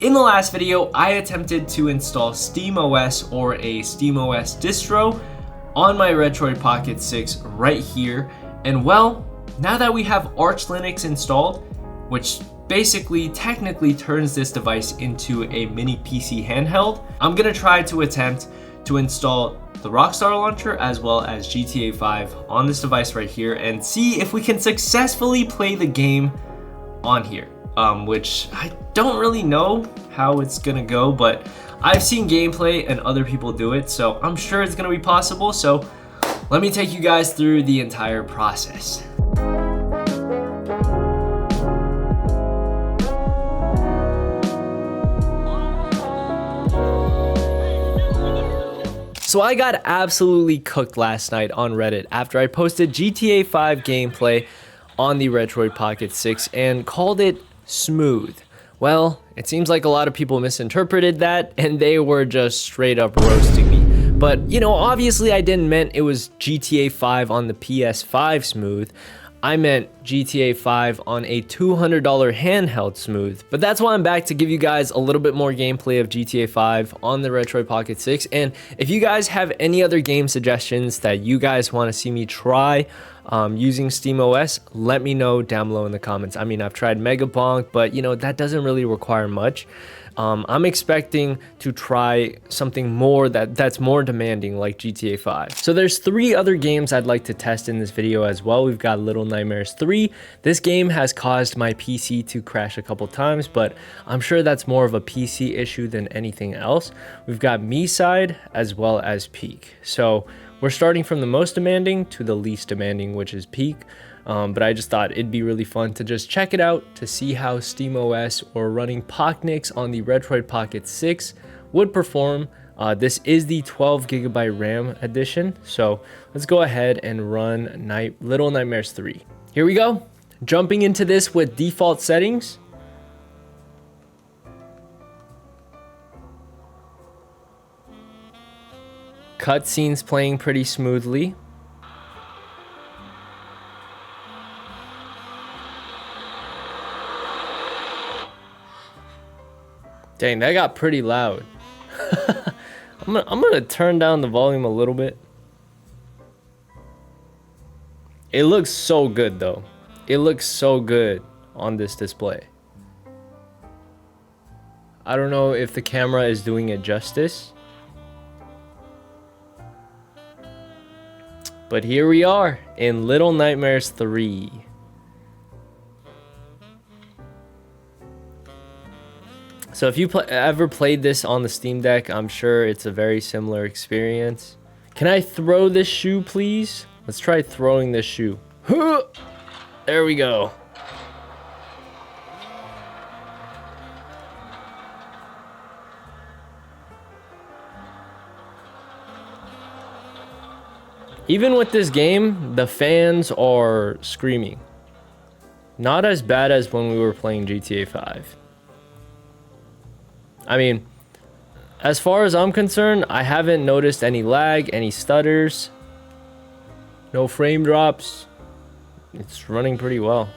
In the last video, I attempted to install SteamOS or a SteamOS distro on my Retroid Pocket 6 right here. And well, now that we have Arch Linux installed, which basically technically turns this device into a mini PC handheld, I'm gonna try to attempt to install the Rockstar launcher as well as GTA 5 on this device right here and see if we can successfully play the game on here. Which I don't really know how it's gonna go, but I've seen gameplay and other people do it, so I'm sure it's gonna be possible. So let me take you guys through the entire process. So I got absolutely cooked last night on Reddit after I posted GTA 5 gameplay on the Retroid Pocket 6 and called it smooth. Well, it seems like a lot of people misinterpreted that and they were just straight up roasting me. But, you know, obviously I didn't mean it was GTA 5 on the PS5 smooth. I meant GTA 5 on a $200 handheld smooth. But that's why I'm back to give you guys a little bit more gameplay of GTA 5 on the Retroid Pocket 6. And if you guys have any other game suggestions that you guys want to see me try using SteamOS, let me know down below in the comments. I mean, I've tried Megabonk, but you know, that doesn't really require much. I'm expecting to try something more that's more demanding like GTA 5. So there's 3 other games I'd like to test in this video as well. We've got Little Nightmares 3. This game has caused my PC to crash a couple times, but I'm sure that's more of a PC issue than anything else. We've got Me-Side as well as Peak. So we're starting from the most demanding to the least demanding, which is Peak. But I just thought it'd be really fun to just check it out to see how SteamOS or running Pocknix on the Retroid Pocket 6 would perform. This is the 12GB RAM edition, so let's go ahead and run Little Nightmares 3. Here we go, jumping into this with default settings. Cutscenes playing pretty smoothly. Dang, that got pretty loud. I'm gonna turn down the volume a little bit. It looks so good though. It looks so good on this display. I don't know if the camera is doing it justice. But here we are in Little Nightmares 3. So if you ever played this on the Steam Deck, I'm sure it's a very similar experience. Can I throw this shoe, please? Let's try throwing this shoe. There we go. Even with this game, the fans are screaming. Not as bad as when we were playing GTA 5. I mean, as far as I'm concerned, I haven't noticed any lag, any stutters, no frame drops. It's running pretty well.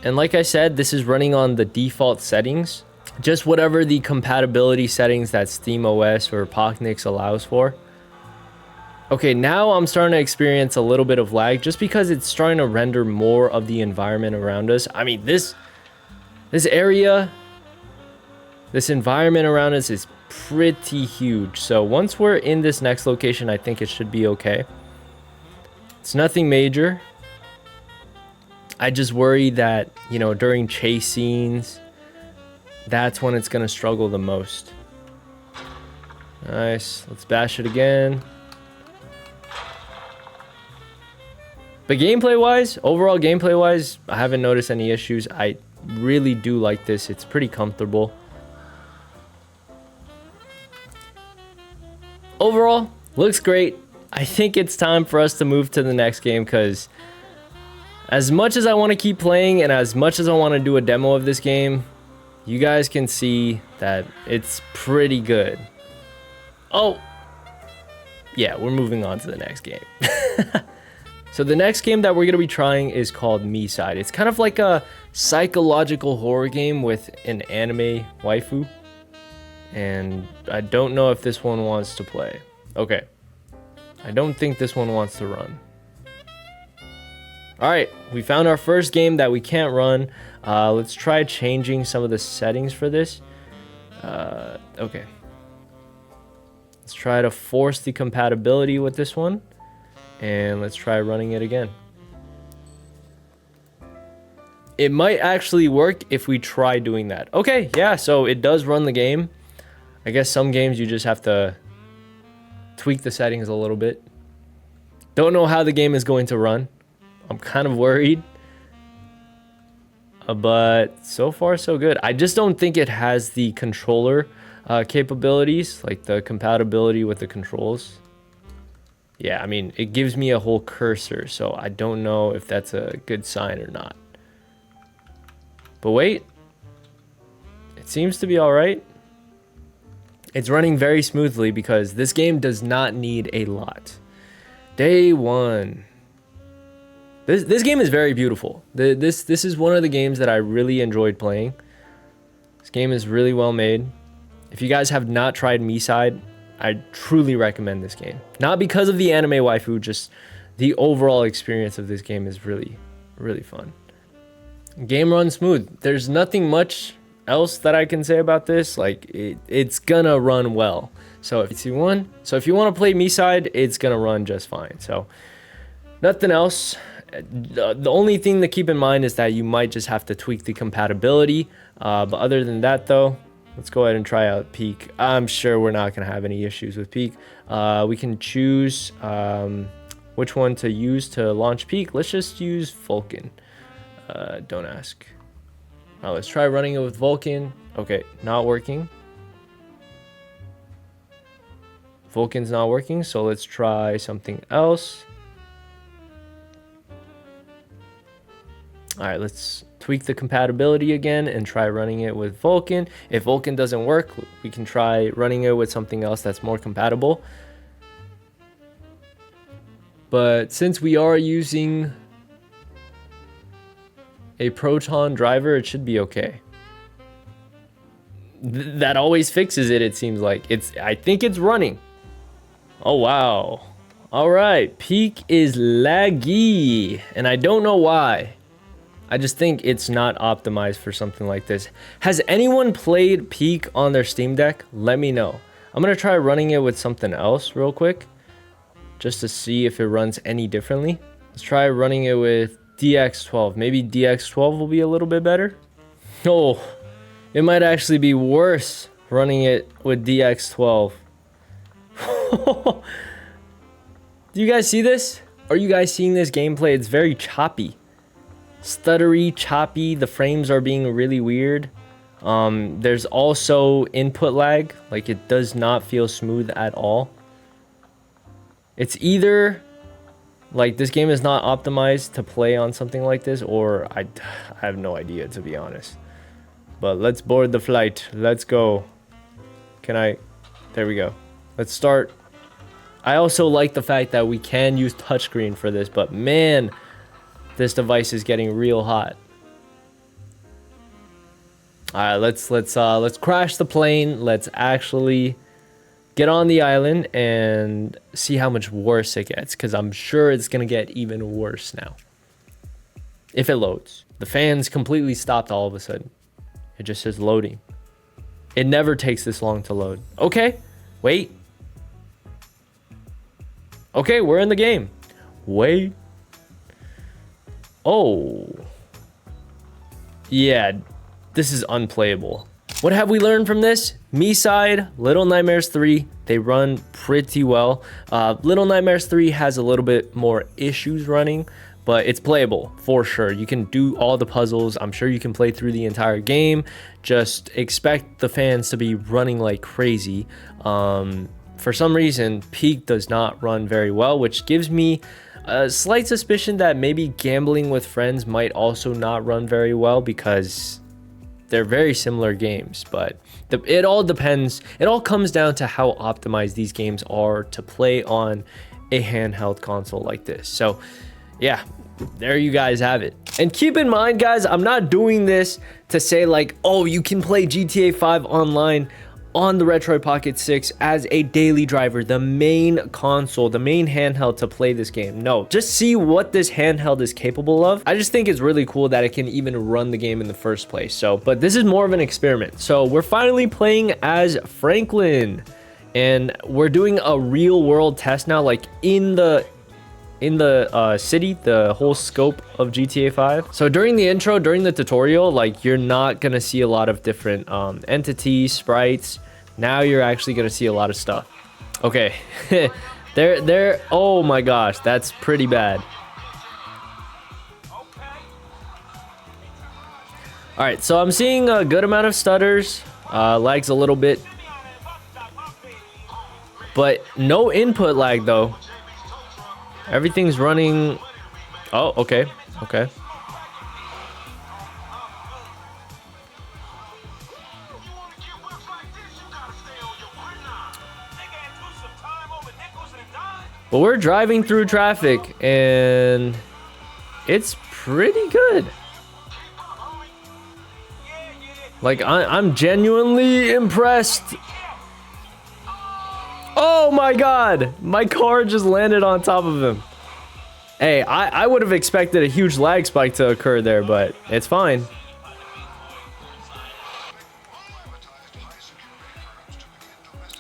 And like I said, this is running on the default settings, just whatever the compatibility settings that SteamOS or Pocknix allows for. Okay, now I'm starting to experience a little bit of lag just because it's starting to render more of the environment around us. I mean, this area, this environment around us is pretty huge. So once we're in this next location, I think it should be okay. It's nothing major. I just worry that, you know, during chase scenes, that's when it's gonna struggle the most. Nice, let's bash it again. But gameplay-wise, overall gameplay-wise, I haven't noticed any issues. I really do like this. It's pretty comfortable. Overall, looks great. I think it's time for us to move to the next game because as much as I want to keep playing and as much as I want to do a demo of this game, you guys can see that it's pretty good. Oh, yeah, we're moving on to the next game. So the next game that we're going to be trying is called Me Side. It's kind of like a psychological horror game with an anime waifu. And I don't know if this one wants to play. Okay. I don't think this one wants to run. Alright, we found our first game that we can't run. Let's try changing some of the settings for this. Okay. Let's try to force the compatibility with this one. And let's try running it again. It might actually work if we try doing that. Okay, yeah, so it does run the game. I guess some games you just have to tweak the settings a little bit. Don't know how the game is going to run. I'm kind of worried. But so far so good. I just don't think it has the controller capabilities, like the compatibility with the controls. Yeah, I mean, it gives me a whole cursor, so I don't know if that's a good sign or not. But wait. It seems to be alright. It's running very smoothly because this game does not need a lot. Day 1. This game is very beautiful. This is one of the games that I really enjoyed playing. This game is really well made. If you guys have not tried Me Side, I truly recommend this game. Not because of the anime waifu, just the overall experience of this game is really, really fun. Game runs smooth. There's nothing much else that I can say about this. Like, it's gonna run well. So if you want to play Me Side, it's gonna run just fine. So nothing else. The only thing to keep in mind is that you might just have to tweak the compatibility. But other than that, though, let's go ahead and try out Peak. I'm sure we're not going to have any issues with Peak. We can choose which one to use to launch Peak. Let's just use Vulcan. Don't ask. Let's try running it with Vulcan. Okay, not working. Vulcan's not working, so let's try something else. All right, let's tweak the compatibility again and try running it with Vulcan. If Vulcan doesn't work, we can try running it with something else that's more compatible. But since we are using a Proton driver, it should be okay. That always fixes it, it seems like. I think it's running. Oh, wow. All right, Peak is laggy, and I don't know why. I just think it's not optimized for something like this. Has anyone played Peak on their Steam Deck? Let me know. I'm going to try running it with something else real quick, just to see if it runs any differently. Let's try running it with DX12. Maybe DX12 will be a little bit better. Oh, it might actually be worse running it with DX12. Do you guys see this? Are you guys seeing this gameplay? It's very choppy. Stuttery, choppy. The frames are being really weird. There's also input lag. Like, it does not feel smooth at all. It's either like this game is not optimized to play on something like this, or I have no idea, to be honest. But let's board the flight. Let's go. There we go. Let's start. I also like the fact that we can use touchscreen for this, but man, this device is getting real hot. All right, let's crash the plane. Let's actually get on the island and see how much worse it gets, because I'm sure it's gonna get even worse now. If it loads. The fans completely stopped all of a sudden. It just says loading. It never takes this long to load. Okay, wait. Okay, we're in the game. Wait. Oh. Yeah, this is unplayable. What have we learned from this? Me Side, Little Nightmares 3, they run pretty well. Little Nightmares 3 has a little bit more issues running, but it's playable for sure. You can do all the puzzles. I'm sure you can play through the entire game. Just expect the fans to be running like crazy. For some reason, Peak does not run very well, which gives me a slight suspicion that maybe Gambling with Friends might also not run very well, because they're very similar games. But it all depends. It all comes down to how optimized these games are to play on a handheld console like this. So yeah, there you guys have it. And keep in mind, guys, I'm not doing this to say like, oh, you can play GTA 5 online on the Retroid Pocket 6 as a daily driver, the main console, the main handheld to play this game. No, just see what this handheld is capable of. I just think it's really cool that it can even run the game in the first place. So, but this is more of an experiment. So we're finally playing as Franklin, and we're doing a real world test now, like in the city, the whole scope of GTA 5. So during the intro, during the tutorial, like you're not gonna see a lot of different entities, sprites. Now you're actually gonna see a lot of stuff. Okay, there. Oh my gosh, that's pretty bad. All right, so I'm seeing a good amount of stutters, lags a little bit, but no input lag though. Everything's running. Oh, okay. Okay. But we're driving through traffic and it's pretty good. Like, I'm genuinely impressed. Oh my god, my car just landed on top of him. Hey, I would have expected a huge lag spike to occur there, but it's fine.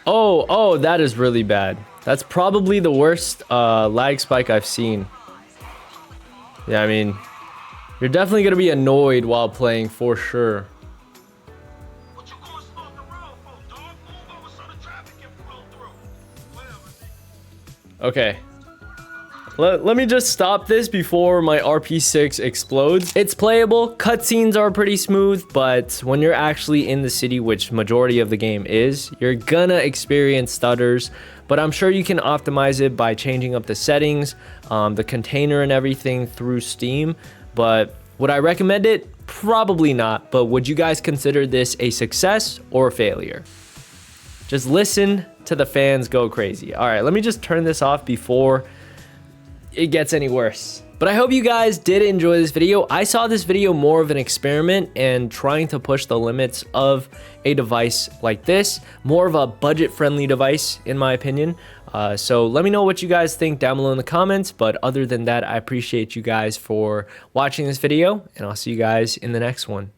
Oh, that is really bad. That's probably the worst lag spike I've seen. Yeah, I mean, you're definitely gonna be annoyed while playing for sure. Okay. Let me just stop this before my RP6 explodes. It's playable, cutscenes are pretty smooth, but when you're actually in the city, which majority of the game is, you're gonna experience stutters, but I'm sure you can optimize it by changing up the settings, the container and everything through Steam. But would I recommend it? Probably not, but would you guys consider this a success or a failure? Just listen to the fans go crazy. All right, let me just turn this off before it gets any worse. But I hope you guys did enjoy this video. I saw this video more of an experiment and trying to push the limits of a device like this, more of a budget-friendly device in my opinion. So let me know what you guys think down below in the comments. But other than that, I appreciate you guys for watching this video, and I'll see you guys in the next one.